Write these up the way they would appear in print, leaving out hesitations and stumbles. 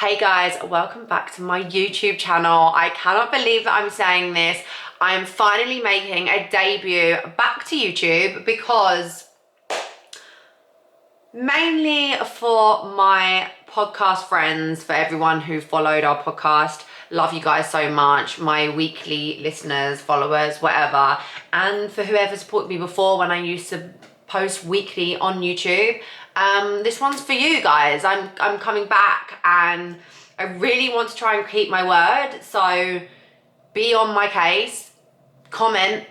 Hey guys, welcome back to my YouTube channel. I cannot believe that I'm saying this. I am finally making a debut back to YouTube because mainly for my podcast friends, for everyone who followed our podcast. Love you guys so much, my weekly listeners, followers, whatever. And for whoever supported me before when I used to post weekly on YouTube. This one's for you guys. I'm coming back and I really want to try and keep my word. So be on my case, comment,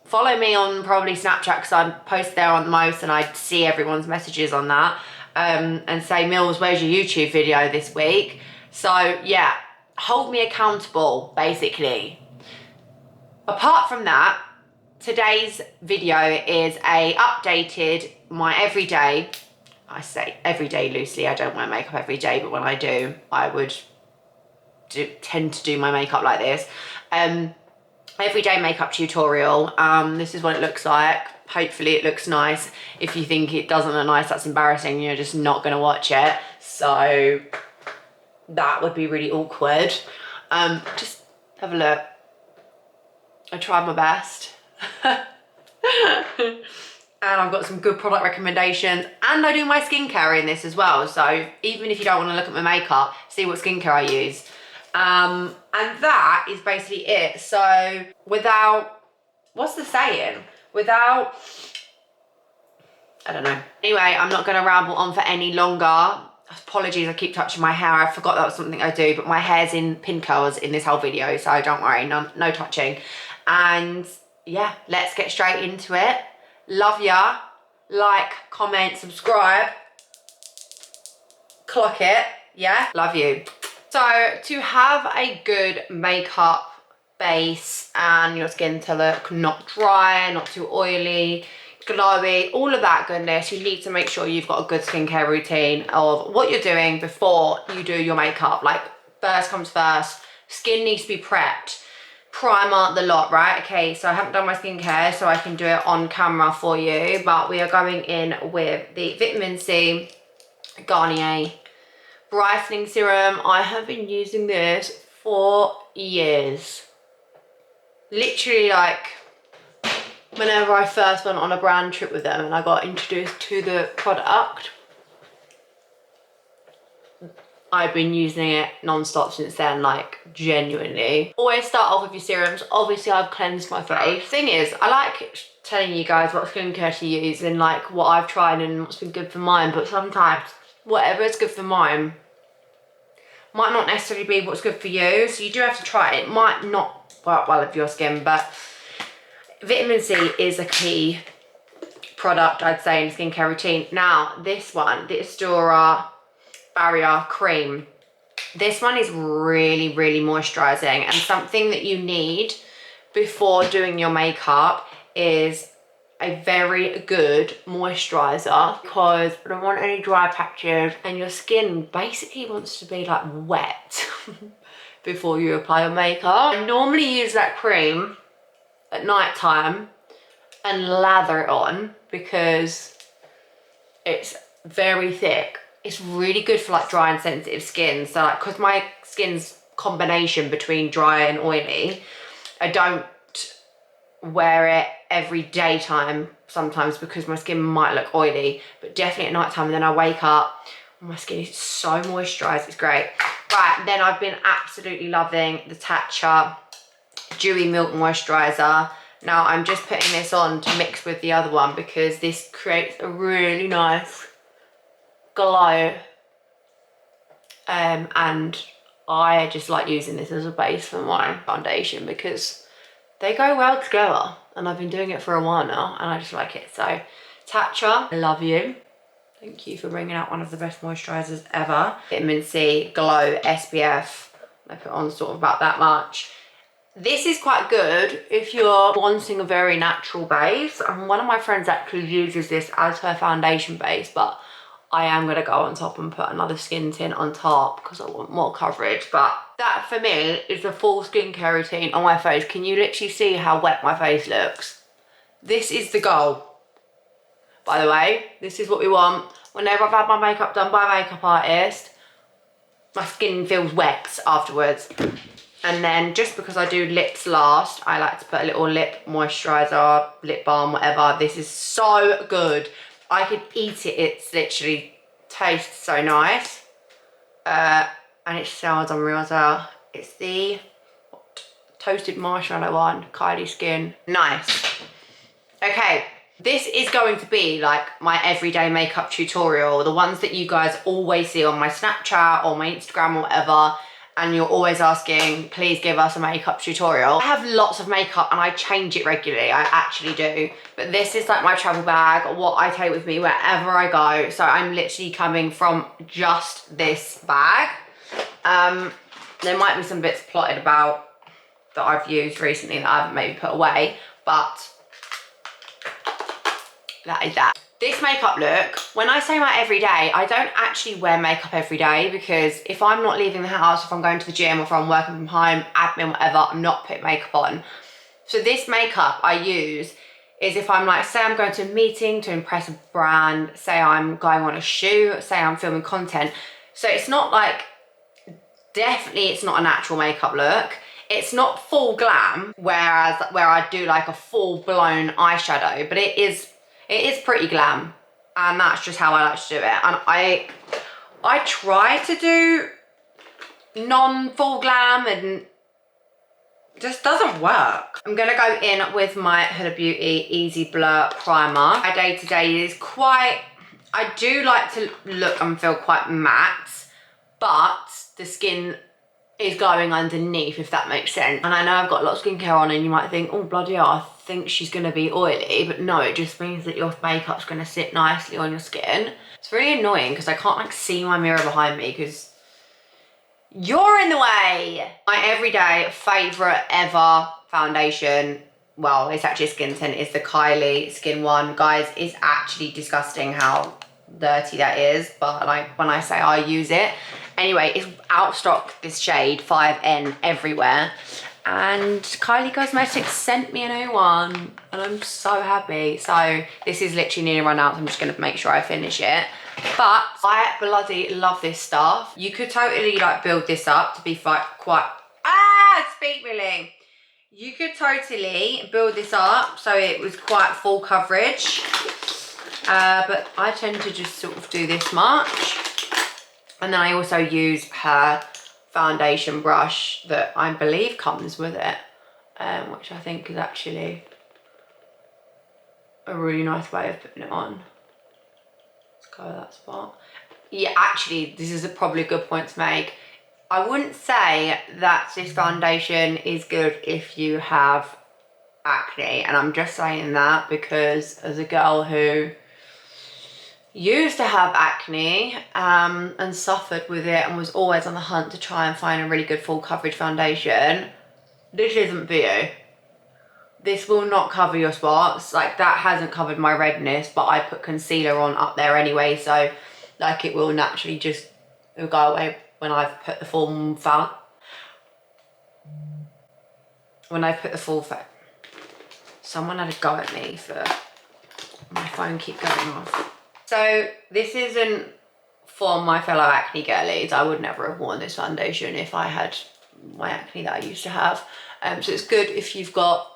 follow me on probably Snapchat because I post there on the most and I see everyone's messages on that. And say, Mills, where's your YouTube video this week? So yeah, hold me accountable, basically. Apart from that, today's video is a updated, my everyday, I say everyday loosely, I don't wear makeup every day, but when I do, I would tend to do my makeup like this. Everyday makeup tutorial. This is what it looks like. Hopefully it looks nice. If you think it doesn't look nice, that's embarrassing. You're just not gonna watch it. So that would be really awkward. Just have a look. I tried my best. And I've got some good product recommendations and I do my skincare in this as well. So even if you don't want to look at my makeup, see what skincare I use. And that is basically it. So without, what's the saying? Without, I don't know. Anyway, I'm not going to ramble on for any longer. Apologies, I keep touching my hair. I forgot that was something I do, but my hair's in pin curls in this whole video, so don't worry, no touching. And yeah, let's get straight into it. Love ya. Like, comment, subscribe. Clock it. Yeah, love you. So to have a good makeup base and your skin to look not dry, not too oily, glowy, all of that goodness, you need to make sure you've got a good skincare routine of what you're doing before you do your makeup. Like, first comes first, skin needs to be prepped. Primer, the lot, right? Okay, so I haven't done my skincare, so I can do it on camera for you, but we are going in with the Vitamin C Garnier Brightening Serum. I have been using this for years. Literally, like, whenever I first went on a brand trip with them and I got introduced to the product, I've been using it non-stop since then, like, genuinely. Always start off with your serums. Obviously, I've cleansed my face. Thing is, I like telling you guys what skincare to use and, like, what I've tried and what's been good for mine, but sometimes whatever is good for mine might not necessarily be what's good for you, so you do have to try it. It might not work well with your skin, but vitamin C is a key product, I'd say, in skincare routine. Now, this one, the Astora Barrier Cream. This one is really, really moisturizing, and something that you need before doing your makeup is a very good moisturizer, because I don't want any dry patches and your skin basically wants to be like wet before you apply your makeup. I normally use that cream at night time and lather it on because it's very thick. It's really good for like dry and sensitive skin. So like, because my skin's combination between dry and oily, I don't wear it every daytime sometimes because my skin might look oily, but definitely at night time. And then I wake up, my skin is so moisturized, it's great. Right, then I've been absolutely loving the Tatcha Dewy Milk Moisturizer. Now I'm just putting this on to mix with the other one because this creates a really nice glow, and I just like using this as a base for my foundation because they go well together, and I've been doing it for a while now and I just like it. So Tatcha, I love you. Thank you for bringing out one of the best moisturizers ever. Vitamin C Glow SPF, I put on sort of about that much. This is quite good if you're wanting a very natural base, and one of my friends actually uses this as her foundation base, but I am going to go on top and put another skin tint on top because I want more coverage. But that for me is the full skincare routine on my face. Can you literally see how wet my face looks? This is the goal. By the way, this is what we want. Whenever I've had my makeup done by a makeup artist, my skin feels wet afterwards. And then just because I do lips last, I like to put a little lip moisturizer, lip balm, whatever. This is so good. I could eat it. It's literally tastes so nice. And it smells unreal as well. It's the toasted marshmallow one, Kylie Skin. Nice. Okay, this is going to be like my everyday makeup tutorial. The ones that you guys always see on my Snapchat or my Instagram or whatever. And you're always asking, please give us a makeup tutorial. I have lots of makeup and I change it regularly, I actually do. But this is like my travel bag, what I take with me wherever I go. So I'm literally coming from just this bag. There might be some bits plotted about that I've used recently that I haven't maybe put away, but that is that. This makeup look, when I say my everyday, I don't actually wear makeup every day because if I'm not leaving the house, if I'm going to the gym, or if I'm working from home, admin, whatever, I'm not putting makeup on. So this makeup I use is if I'm like, say I'm going to a meeting to impress a brand, say I'm going on a shoot, say I'm filming content. So it's not like, definitely it's not a natural makeup look. It's not full glam, whereas where I do like a full blown eyeshadow, but it is pretty glam, and that's just how I like to do it. And I try to do non-full glam and it just doesn't work. I'm gonna go in with my Huda Beauty Easy Blur Primer. My day-to-day is quite, I do like to look and feel quite matte, but the skin is glowing underneath, if that makes sense. And I know I've got a lot of skincare on and you might think, oh bloody hell, I think she's gonna be oily, but no, it just means that your makeup's gonna sit nicely on your skin. It's really annoying because I can't like see my mirror behind me because you're in the way. My everyday favorite ever foundation, well, it's actually a skin tint, is the Kylie Skin one. Guys, it's actually disgusting how dirty that is, but like when I say I use it. Anyway, it's out of stock, this shade 5N everywhere. And Kylie Cosmetics sent me a new one and I'm so happy. So this is literally nearly run out, so I'm just gonna make sure I finish it. But I bloody love this stuff. You could totally like build this up to be quite, speak really. You could totally build this up so it was quite full coverage. But I tend to just sort of do this much. And then I also use her foundation brush that I believe comes with it, which I think is actually a really nice way of putting it on. Let's go with that spot. Yeah, actually, this is probably a good point to make. I wouldn't say that this foundation is good if you have acne, and I'm just saying that because as a girl who used to have acne and suffered with it and was always on the hunt to try and find a really good full coverage foundation, this isn't for you. This will not cover your spots. Like that hasn't covered my redness, but I put concealer on up there anyway, so like it will naturally just, it'll go away when I've put the full someone had a go at me for my phone keep going off. So this isn't for my fellow acne girlies. I would never have worn this foundation if I had my acne that I used to have. So it's good if you've got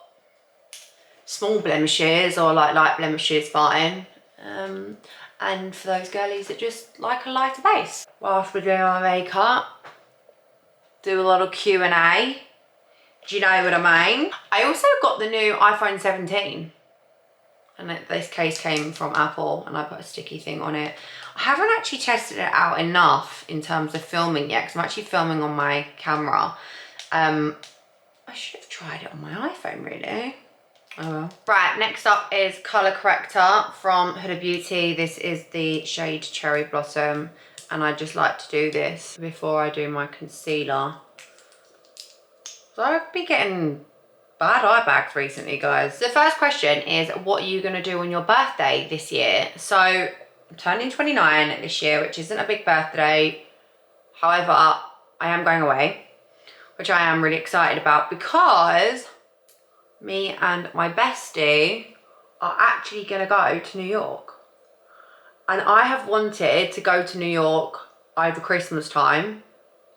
small blemishes or like light blemishes, fine. And for those girlies that just like a lighter base. Whilst we're doing our makeup, do a lot of Q&A. Do you know what I mean? I also got the new iPhone 17. And this case came from Apple and I put a sticky thing on it. I haven't actually tested it out enough in terms of filming yet because I'm actually filming on my camera. I should have tried it on my iPhone really. Oh well. Right, next up is colour corrector from Huda Beauty. This is the shade Cherry Blossom and I just like to do this before I do my concealer. So I've been getting bad eye bags recently, guys. The first question is, what are you going to do on your birthday this year? So I'm turning 29 this year, which isn't a big birthday. However, I am going away, which I am really excited about because me and my bestie are actually going to go to New York. And I have wanted to go to New York over Christmas time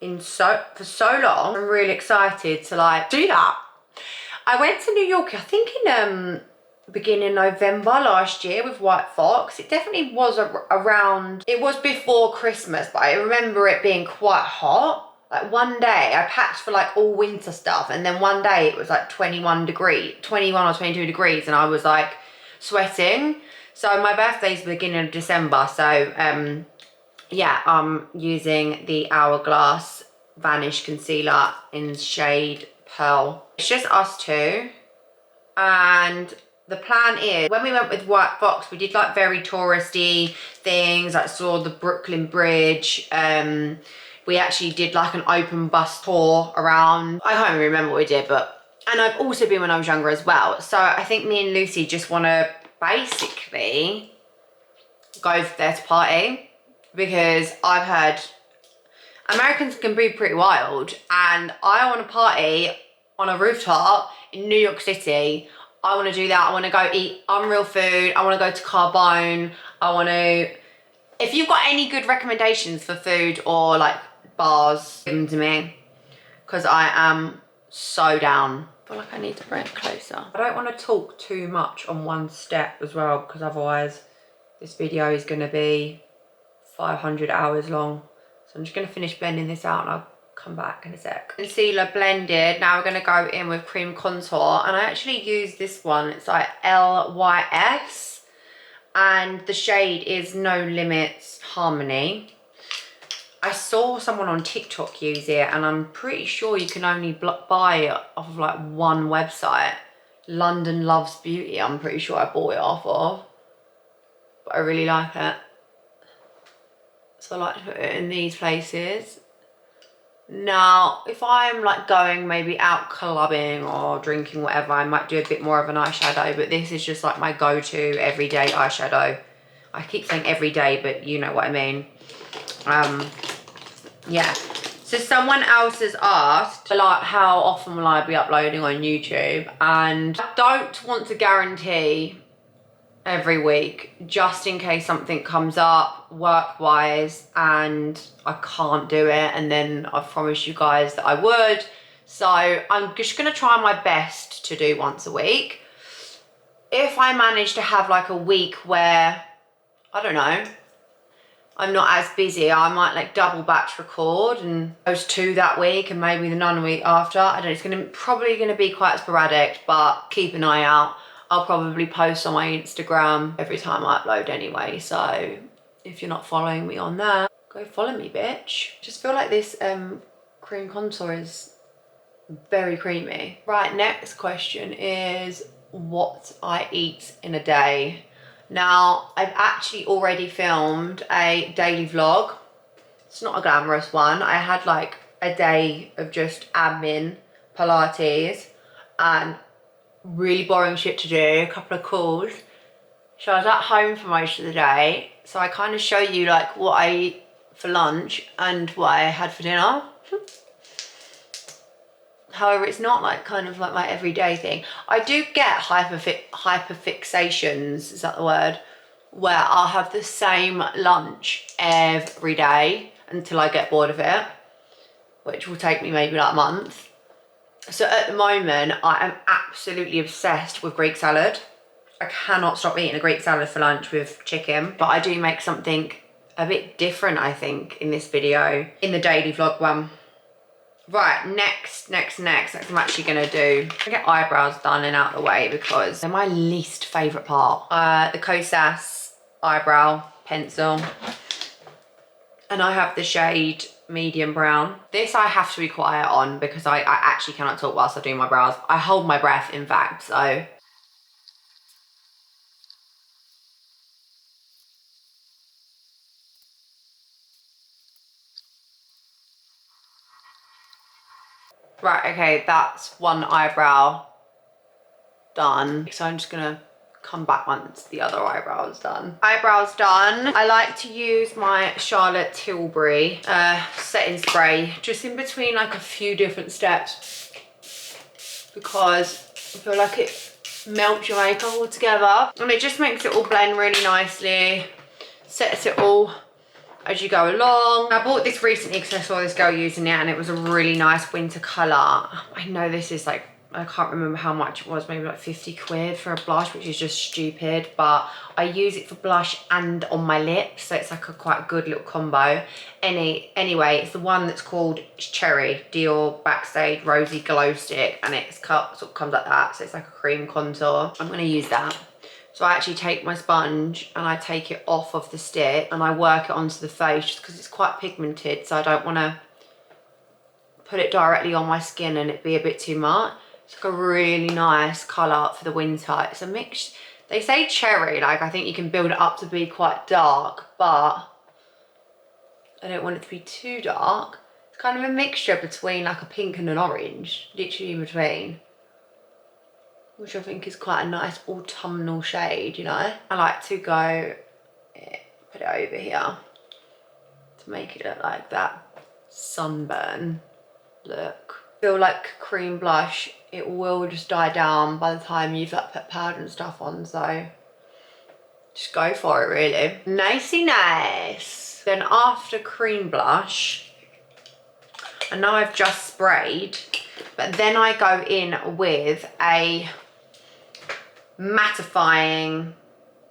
for so long. I'm really excited to like do that. I went to New York, I think in beginning November last year with White Fox. It definitely was around, it was before Christmas, but I remember it being quite hot. Like one day I packed for like all winter stuff, and then one day it was like 21 or 22 degrees, and I was like sweating. So my birthday's the beginning of December, so yeah, I'm using the Hourglass Vanish Concealer in shade Pearl. It's just us two, and the plan is, when we went with White Fox, we did like very touristy things, like saw the Brooklyn Bridge. We actually did like an open bus tour around. I can't even remember what we did, and I've also been when I was younger as well. So I think me and Lucy just want to basically go there to party, because I've heard Americans can be pretty wild, and I want to party on a rooftop in New York City. I want to do that. I want to go eat unreal food. I want to go to Carbone. I want to... If you've got any good recommendations for food or like bars, give them to me, because I am so down. I feel like I need to bring it closer. I don't want to talk too much on one step as well, because otherwise this video is going to be 500 hours long. So I'm just going to finish blending this out and I'll come back in a sec. Concealer blended. Now we're going to go in with cream contour, and I actually use this one. It's like LYS, and the shade is No Limits Harmony. I saw someone on TikTok use it, and I'm pretty sure you can only buy it off of like one website, London Loves Beauty. I'm pretty sure I bought it off of, but I really like it. So I like to put it in these places. Now, if I'm like going maybe out clubbing or drinking, whatever, I might do a bit more of an eyeshadow, but this is just like my go-to everyday eyeshadow. I keep saying everyday, but you know what I mean. Yeah. So someone else has asked, like, how often will I be uploading on YouTube? And I don't want to guarantee every week, just in case something comes up work-wise and I can't do it, and then I promised you guys that I would. So I'm just gonna try my best to do once a week. If I manage to have like a week where, I don't know, I'm not as busy, I might like double batch record and post 2 that week and maybe the week after. I don't know, it's probably gonna be quite sporadic, but keep an eye out. I'll probably post on my Instagram every time I upload anyway, so if you're not following me on there, go follow me, bitch. Just feel like this cream contour is very creamy. Right, next question is what I eat in a day. Now, I've actually already filmed a daily vlog. It's not a glamorous one. I had like a day of just admin, Pilates, and really boring shit to do, a couple of calls. So I was at home for most of the day, so I kind of show you like what I eat for lunch and what I had for dinner. However, it's not like kind of like my everyday thing. I do get hyperfixations, is that the word, where I'll have the same lunch every day until I get bored of it, which will take me maybe like a month. So at the moment, I am absolutely obsessed with Greek salad. I cannot stop eating a Greek salad for lunch with chicken, but I do make something a bit different, I think, in this video, in the daily vlog one. Right, next I'm actually gonna get eyebrows done and out of the way, because they're my least favorite part. The Kosas eyebrow pencil, and I have the shade medium brown. This I have to be quiet on because I actually cannot talk whilst I do my brows. I hold my breath, in fact, so. Right, okay, that's one eyebrow done. So I'm just gonna come back once the other eyebrow is done. Eyebrows done. I like to use my Charlotte Tilbury setting spray just in between like a few different steps, because I feel like it melts your makeup all together and it just makes it all blend really nicely, sets it all as you go along. I bought this recently because I saw this girl using it and it was a really nice winter colour. I know this is like, I can't remember how much it was, maybe like 50 quid for a blush, which is just stupid, but I use it for blush and on my lips, so it's like a quite good little combo. Anyway, it's the one that's called Cherry Dior Backstage Rosy Glow Stick, and it's cut, sort of comes like that, so it's like a cream contour. I'm going to use that. So I actually take my sponge and I take it off of the stick and I work it onto the face just because it's quite pigmented, so I don't want to put it directly on my skin and it be a bit too much. It's like a really nice colour for the winter. It's a mix. They say cherry, like I think you can build it up to be quite dark, but I don't want it to be too dark. It's kind of a mixture between like a pink and an orange, literally in between, which I think is quite a nice autumnal shade, you know. I like to go, put it over here to make it look like that sunburn look. I feel like cream blush, it will just die down by the time you've like put powder and stuff on, so just go for it really. Nicey nice. Then after cream blush, I know I've just sprayed, but then I go in with a mattifying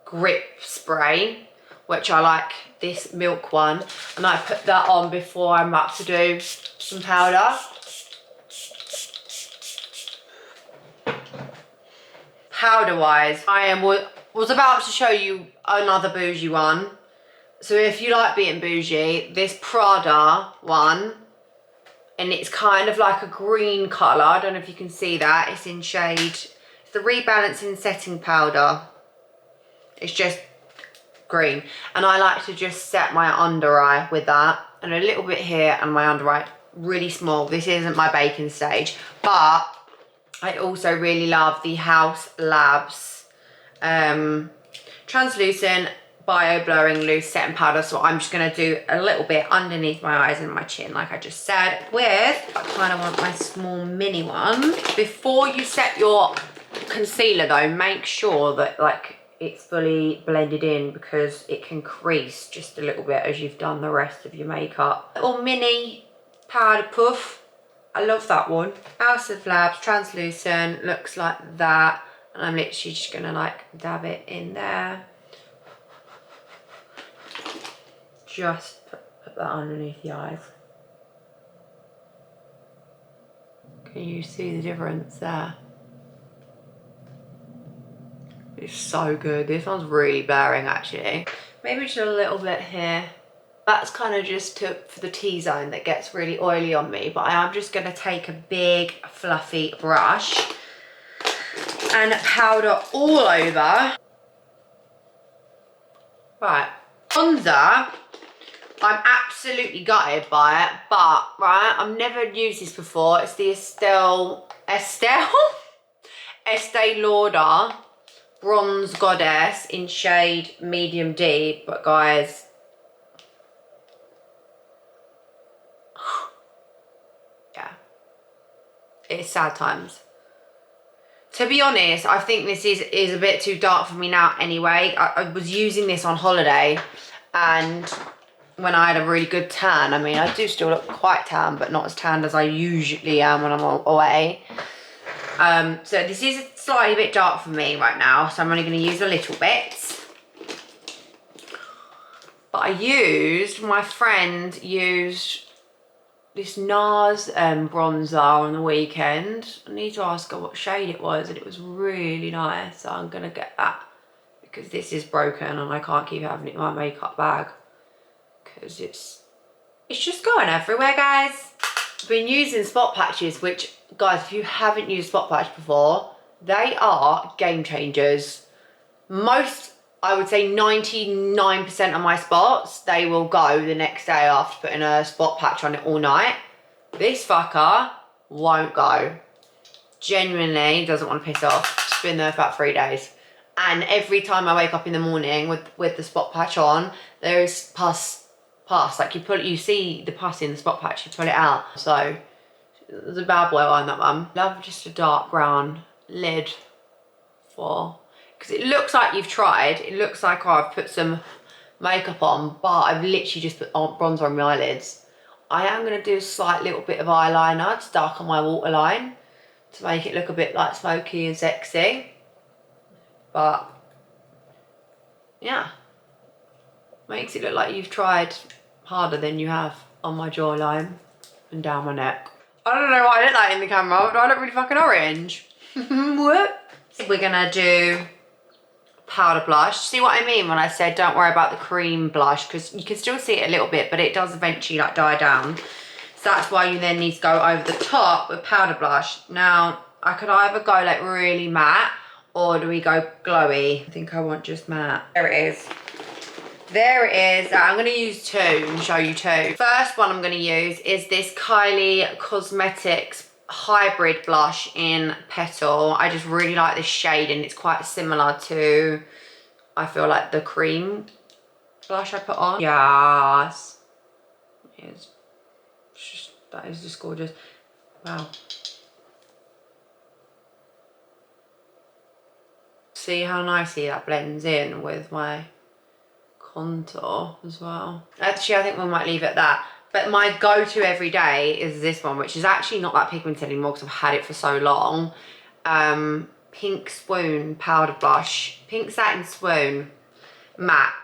grip spray, which I like this milk one, and I put that on before I'm about to do some powder. Powder wise, was about to show you another bougie one. So if you like being bougie, this Prada one, and it's kind of like a green colour. I don't know if you can see that. It's in shade, it's the Rebalancing Setting Powder. It's just green. And I like to just set my under eye with that. And a little bit here and my under eye, really small. This isn't my baking stage. But I also really love the House Labs translucent bio blurring loose setting powder. So I'm just going to do a little bit underneath my eyes and my chin, like I just said, with, I kind of want my small mini one. Before you set your concealer though, make sure that like it's fully blended in, because it can crease just a little bit as you've done the rest of your makeup. Little mini powder puff. I love that one. House of Labs translucent, looks like that. And I'm literally just gonna like dab it in there. Just put that underneath the eyes. Can you see the difference there? It's so good. This one's really bearing actually. Maybe just a little bit here. That's kind of just for the T-zone that gets really oily on me, but I am just going to take a big fluffy brush and powder all over. Right, bronzer, I'm absolutely gutted by it, but right, I've never used this before. It's the Estee Lauder Bronze Goddess in shade medium D, but guys, it's sad times. To be honest, I think this is a bit too dark for me now anyway. I was using this on holiday, and when I had a really good tan, I mean, I do still look quite tan, but not as tanned as I usually am when I'm away. So this is slightly a bit dark for me right now, so I'm only going to use a little bit. But my friend used this NARS bronzer on the weekend. I need to ask her what shade it was, and it was really nice. So I'm gonna get that, because this is broken and I can't keep having it in my makeup bag, because it's just going everywhere, guys. I've been using spot patches, which, guys, if you haven't used spot patch before, they are game changers. Most, I would say 99% of my spots, they will go the next day after putting a spot patch on it all night. This fucker won't go. Genuinely doesn't want to piss off. It's been there for about 3 days. And every time I wake up in the morning with the spot patch on, there is pus. Like you see the pus in the spot patch, you pull it out. So there's a bad boy on that one. Love just a dark brown lid for, because it looks like you've tried. It looks like, oh, I've put some makeup on, but I've literally just put bronzer on my eyelids. I am going to do a slight little bit of eyeliner to darken my waterline to make it look a bit like smoky and sexy. But yeah, makes it look like you've tried harder than you have on my jawline and down my neck. I don't know why I look like in the camera, but I look really fucking orange. What? We're gonna do powder blush. See what I mean when I said don't worry about the cream blush, because you can still see it a little bit, but it does eventually like die down. So that's why you then need to go over the top with powder blush. Now, I could either go like really matte, or do we go glowy? I think I want just matte. There it is. There it is. I'm going to use two and show you two. First one I'm going to use is this Kylie Cosmetics hybrid blush in Petal. I just really like this shade, and it's quite similar to, I feel like, the cream blush I put on. Yes. That is just gorgeous. Wow. See how nicely that blends in with my contour as well. Actually, I think we might leave it at that. But my go-to every day is this one, which is actually not that pigmented anymore because I've had it for so long. Pink Swoon powder blush. Pink Satin Swoon MAC.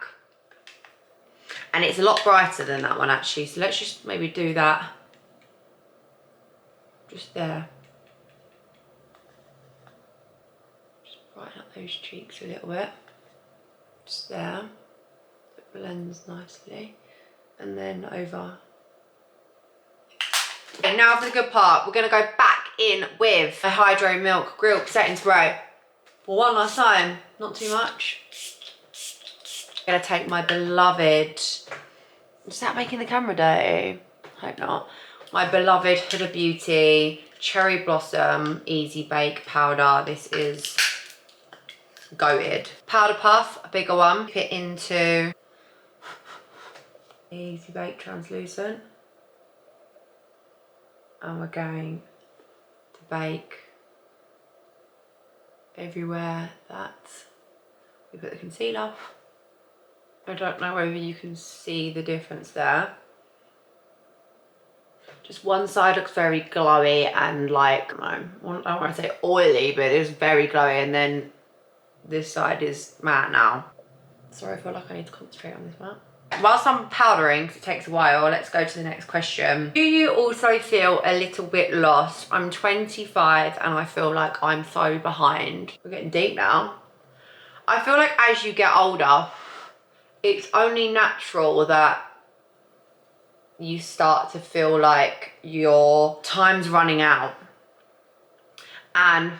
And it's a lot brighter than that one actually. So let's just maybe do that. Just there. Just brighten up those cheeks a little bit. Just there. It blends nicely. And then over. Okay, now for the good part. We're going to go back in with a Hydro Milk Grill Setting Spray. For one last time. Not too much. I'm going to take my beloved... Is that making the camera dirty? I hope not. My beloved Huda Beauty Cherry Blossom Easy Bake Powder. This is goated. Powder puff, a bigger one. Dip it into Easy Bake Translucent. And we're going to bake everywhere that we put the concealer. I don't know whether you can see the difference there. Just one side looks very glowy and like, I don't want to say oily, but it's very glowy, and then this side is matte now. Sorry, I feel like I need to concentrate on this matte. Whilst I'm powdering, because it takes a while, let's go to the next question. Do you also feel a little bit lost? I'm 25 and I feel like I'm so behind. We're getting deep now. I feel like as you get older, it's only natural that you start to feel like your time's running out. And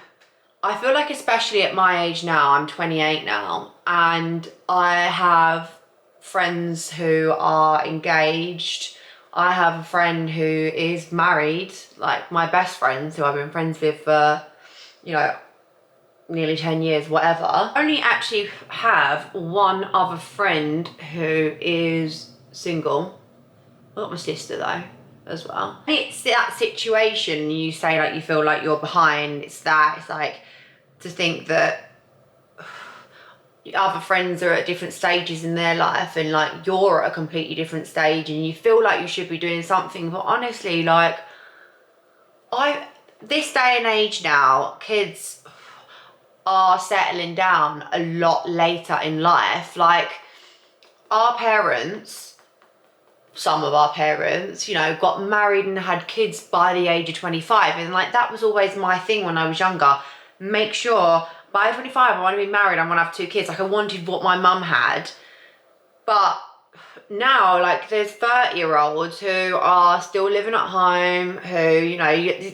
I feel like, especially at my age now, I'm 28 now, and I have friends who are engaged. I have a friend who is married, like my best friends who I've been friends with for, you know, nearly 10 years, whatever. I only actually have one other friend who is single. I've got my sister though, as well. It's that situation, you say like you feel like you're behind, it's like to think that other friends are at different stages in their life and like you're at a completely different stage and you feel like you should be doing something, but honestly, like this day and age now, kids are settling down a lot later in life. Like our parents, some of our parents, you know, got married and had kids by the age of 25, and like that was always my thing when I was younger. Make sure by 25 I want to be married, I want to have 2 kids. Like I wanted what my mum had. But now, like, there's 30-year-olds who are still living at home, who, you know,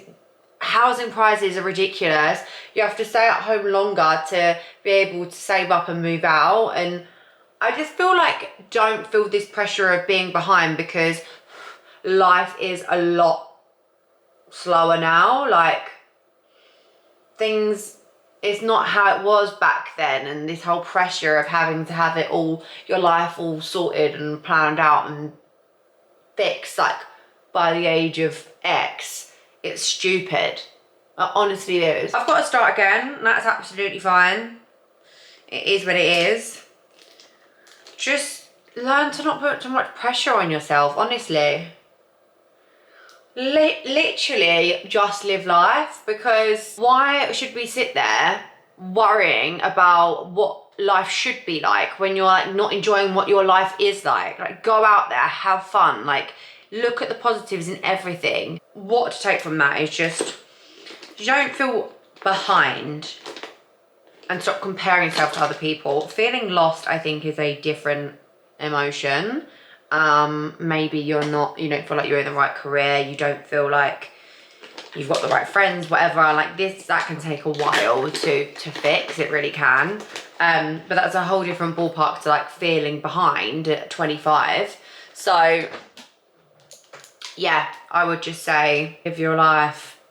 housing prices are ridiculous. You have to stay at home longer to be able to save up and move out. And I just feel like, don't feel this pressure of being behind, because life is a lot slower now. Like, things, it's not how it was back then, and this whole pressure of having to have it all, your life all sorted and planned out and fixed, like, by the age of X, it's stupid. It honestly is. I've got to start again, that's absolutely fine. It is what it is. Just learn to not put too much pressure on yourself, honestly. Literally just live life, because why should we sit there worrying about what life should be like when you're like not enjoying what your life is like? Like, go out there, have fun, like look at the positives in everything. What to take from that is just don't feel behind and stop comparing yourself to other people. Feeling lost, I think, is a different emotion. Maybe you don't feel like you're in the right career, you don't feel like you've got the right friends, whatever. Like that can take a while to fix, it really can. But that's a whole different ballpark to like feeling behind at 25. So yeah, I would just say live your life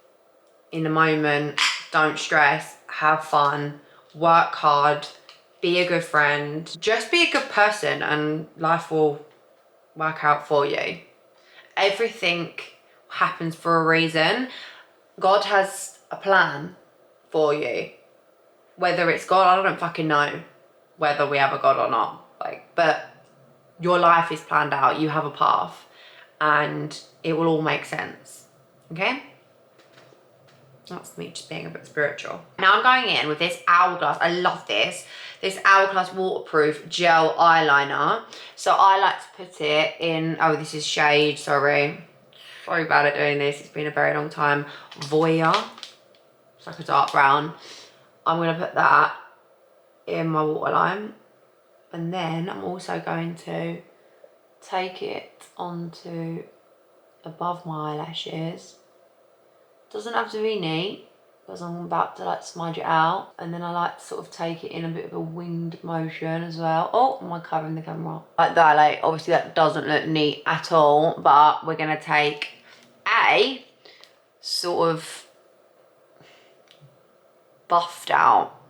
in the moment, don't stress, have fun, work hard, be a good friend, just be a good person, and life will work out for you. Everything happens for a reason. God has a plan for you. Whether it's God, I don't fucking know whether we have a God or not. But your life is planned out. You have a path, and it will all make sense. Okay? That's me just being a bit spiritual. Now I'm going in with this Hourglass. I love this. This Hourglass waterproof gel eyeliner. So I like to put it in, oh, this is shade, sorry. Sorry bad at doing this. It's been a very long time. Voya. It's like a dark brown. I'm going to put that in my waterline. And then I'm also going to take it onto above my eyelashes. Doesn't have to be neat, because I'm about to like smudge it out. And then I like to sort of take it in a bit of a winged motion as well. Oh, am I covering the camera? Like that, like obviously that doesn't look neat at all, but we're gonna take a sort of buffed out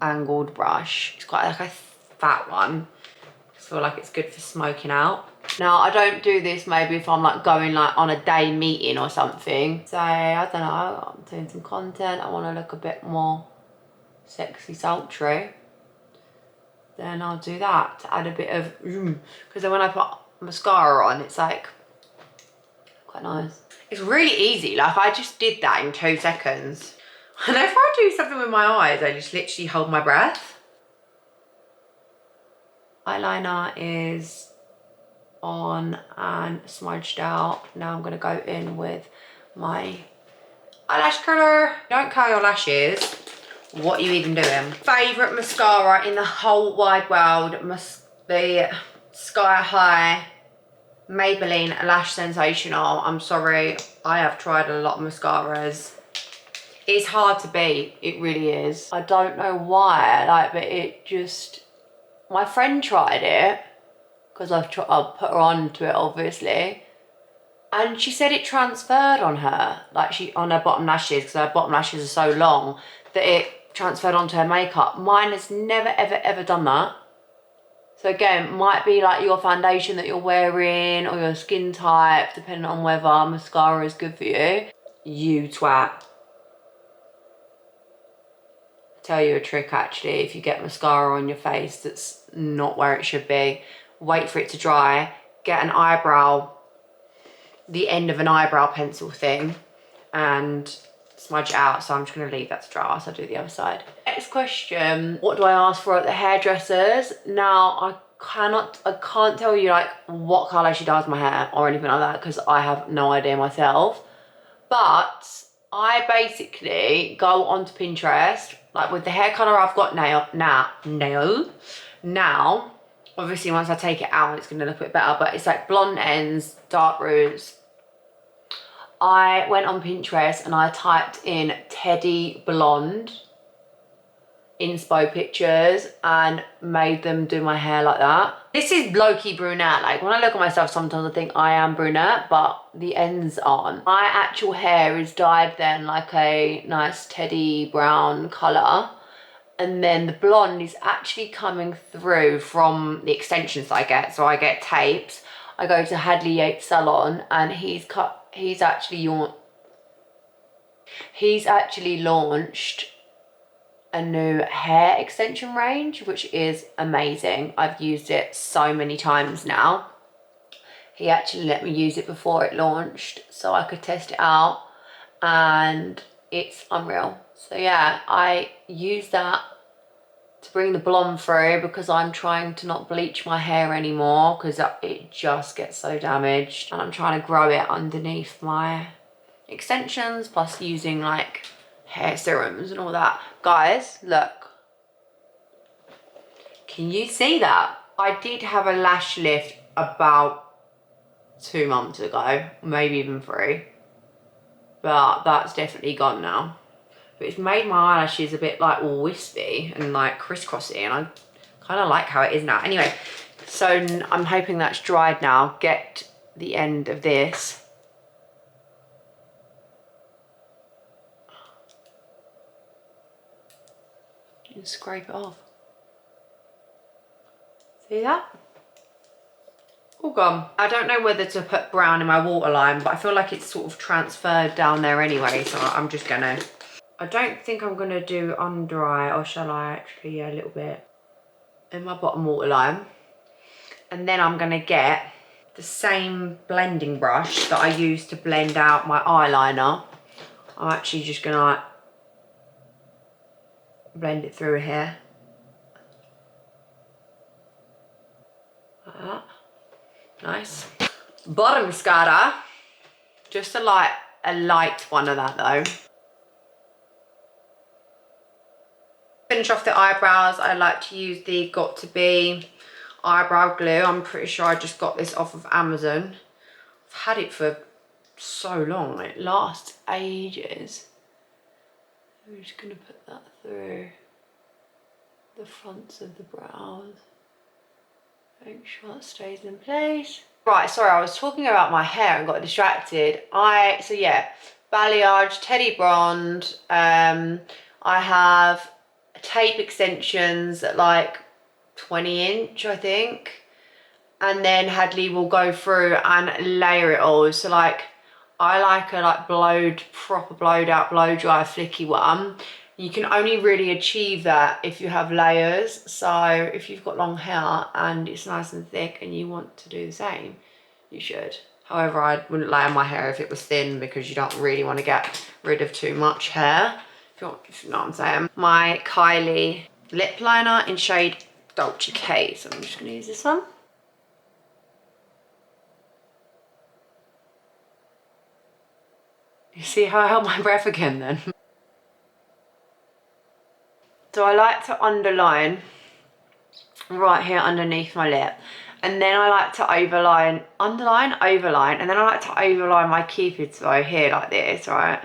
angled brush. It's quite like a fat one. I feel like it's good for smoking out. Now, I don't do this maybe if I'm like going like on a day meeting or something. So, I don't know, I'm doing some content. I want to look a bit more sexy, sultry. Then I'll do that to add a bit of, because then when I put mascara on, it's like quite nice. It's really easy. Like I just did that in 2 seconds. Whenever I do something with my eyes, I just literally hold my breath. Eyeliner is on and smudged out. Now I'm gonna go in with my eyelash curler. Don't curl your lashes. What are you even doing? Favorite mascara in the whole wide world, the Sky High Maybelline Lash Sensational. I'm sorry, I have tried a lot of mascaras. It's hard to beat, it really is. I don't know why, but it just, my friend tried it, because I've put her on to it obviously, and she said it transferred on her, on her bottom lashes, because her bottom lashes are so long that it transferred onto her makeup. Mine has never ever ever done that. So again, might be like your foundation that you're wearing or your skin type, depending on whether mascara is good for you. You twat. Tell you a trick actually, if you get mascara on your face that's not where it should be, wait for it to dry, get an eyebrow, the end of an eyebrow pencil thing, and smudge it out. So I'm just going to leave that to dry whilst I do the other side. Next question, what do I ask for at the hairdressers? Now I can't tell you like what colour she does my hair or anything like that, because I have no idea myself. But I basically go onto Pinterest, like with the hair colour I've got now, obviously once I take it out it's going to look a bit better, but it's like blonde ends, dark roots. I went on Pinterest and I typed in Teddy Blonde inspo pictures and made them do my hair like that. This is low-key brunette. Like when I look at myself sometimes I think I am brunette, but the ends aren't. My actual hair is dyed then like a nice teddy brown colour, and then the blonde is actually coming through from the extensions that I get. So I get tapes. I go to Hadley Yates Salon and he's actually launched a new hair extension range, which is amazing. I've used it so many times now. He actually let me use it before it launched so I could test it out, and it's unreal. So yeah, I use that to bring the blonde through because I'm trying to not bleach my hair anymore because it just gets so damaged, and I'm trying to grow it underneath my extensions, plus using like hair serums and all that. Guys, look, can you see that? I did have a lash lift about 2 months ago, maybe even 3, but that's definitely gone now. But it's made my eyelashes a bit like all wispy and like crisscrossy, and I kind of like how it is now. Anyway, so I'm hoping that's dried now. Get the end of this. And scrape it off. See that? All gone. I don't know whether to put brown in my waterline, but I feel like it's sort of transferred down there anyway, so I'm just gonna. I don't think I'm gonna do under eye, or shall I actually? Yeah, a little bit in my bottom waterline. And then I'm gonna get the same blending brush that I used to blend out my eyeliner. I'm actually just gonna like blend it through here. Like that. Nice. Bottom mascara. Just a light one of that though. Finish off the eyebrows, I like to use the Got To Be eyebrow glue. I'm pretty sure I just got this off of Amazon. I've had it for so long, it lasts ages. I'm just gonna put that through the fronts of the brows. Make sure that stays in place. Right, sorry, I was talking about my hair and got distracted. So yeah, balayage, Teddy Blonde. I have tape extensions at like 20" I think. And then Hadley will go through and layer it all. So like, I like a like proper blowed out, blow dry, flicky one. You can only really achieve that if you have layers. So if you've got long hair and it's nice and thick and you want to do the same, you should. However, I wouldn't layer my hair if it was thin because you don't really want to get rid of too much hair, if you know what I'm saying. My Kylie lip liner in shade Dolce K. So I'm just going to use this one. You see how I held my breath again then? So I like to underline right here underneath my lip. And then I like to overline, and then I like to overline my cupid's bow here like this, right?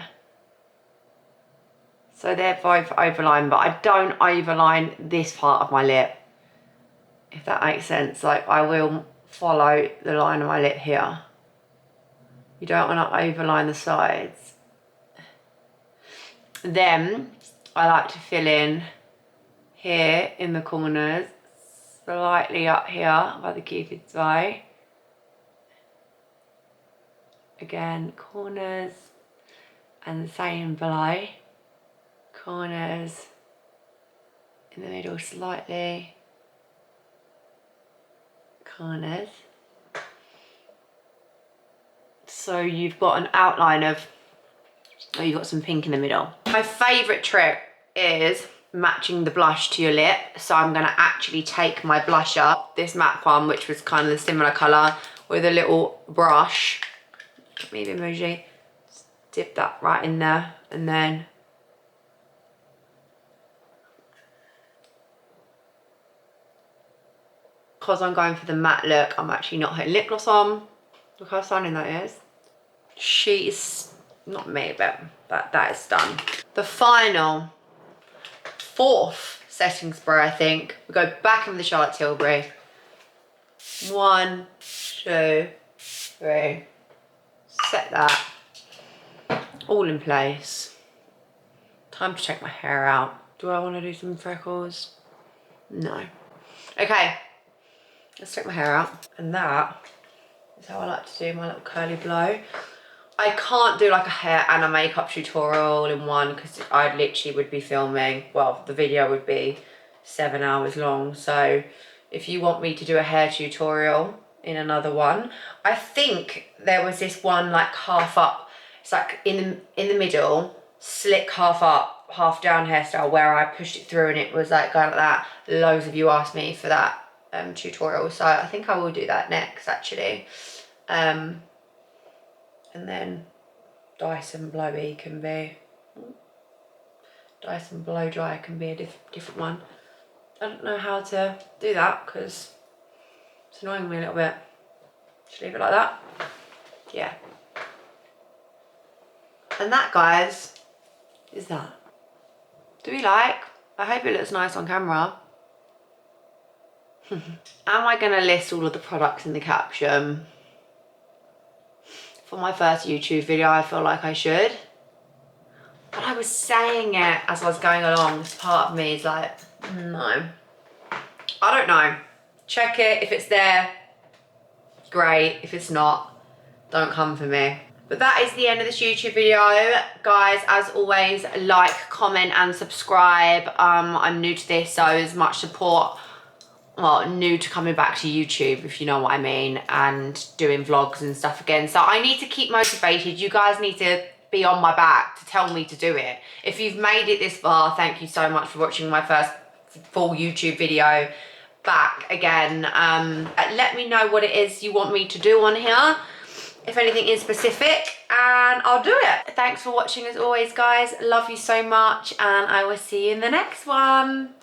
So they're both overlined, but I don't overline this part of my lip, if that makes sense. Like, I will follow the line of my lip here. You don't want to overline the sides. Then I like to fill in here in the corners, slightly up here by the cupid's eye. Again, corners, and the same below. Corners in the middle slightly. Corners. So you've got an outline of, oh, you've got some pink in the middle. My favourite trick is matching the blush to your lip. So I'm going to actually take my blusher, this matte one, which was kind of the similar colour, with a little brush, maybe emoji, dip that right in there, and then because I'm going for the matte look, I'm actually not putting lip gloss on. Look how stunning that is. She's not me, but that is done. The final, fourth setting spray, I think. We go back in with the Charlotte Tilbury. 1, 2, 3. Set that all in place. Time to check my hair out. Do I want to do some freckles? No. Okay, let's check my hair out. And that is how I like to do my little curly blow. I can't do like a hair and a makeup tutorial in one because I literally would be filming, well, the video would be 7 hours long. So if you want me to do a hair tutorial in another one, I think there was this one like half up, it's like in the middle, slick half up, half down hairstyle where I pushed it through and it was like going like that. Loads of you asked me for that tutorial, so I think I will do that next actually. And then Dyson Blowy can be, Dyson Blow Dryer can be a different one. I don't know how to do that because it's annoying me a little bit. Just leave it like that. Yeah. And that, guys, is that. Do we like? I hope it looks nice on camera. Am I going to list all of the products in the caption? For my first YouTube video, I feel like I should. But I was saying it as I was going along. This part of me is like, no. I don't know. Check it. If it's there, great. If it's not, don't come for me. But that is the end of this YouTube video. Guys, as always, like, comment and subscribe. I'm new to this, so as much support. Well, new to coming back to YouTube, if you know what I mean, and doing vlogs and stuff again. So I need to keep motivated. You guys need to be on my back to tell me to do it. If you've made it this far, thank you so much for watching my first full YouTube video back again. Let me know what it is you want me to do on here, if anything is specific, and I'll do it. Thanks for watching as always, guys. Love you so much, and I will see you in the next one.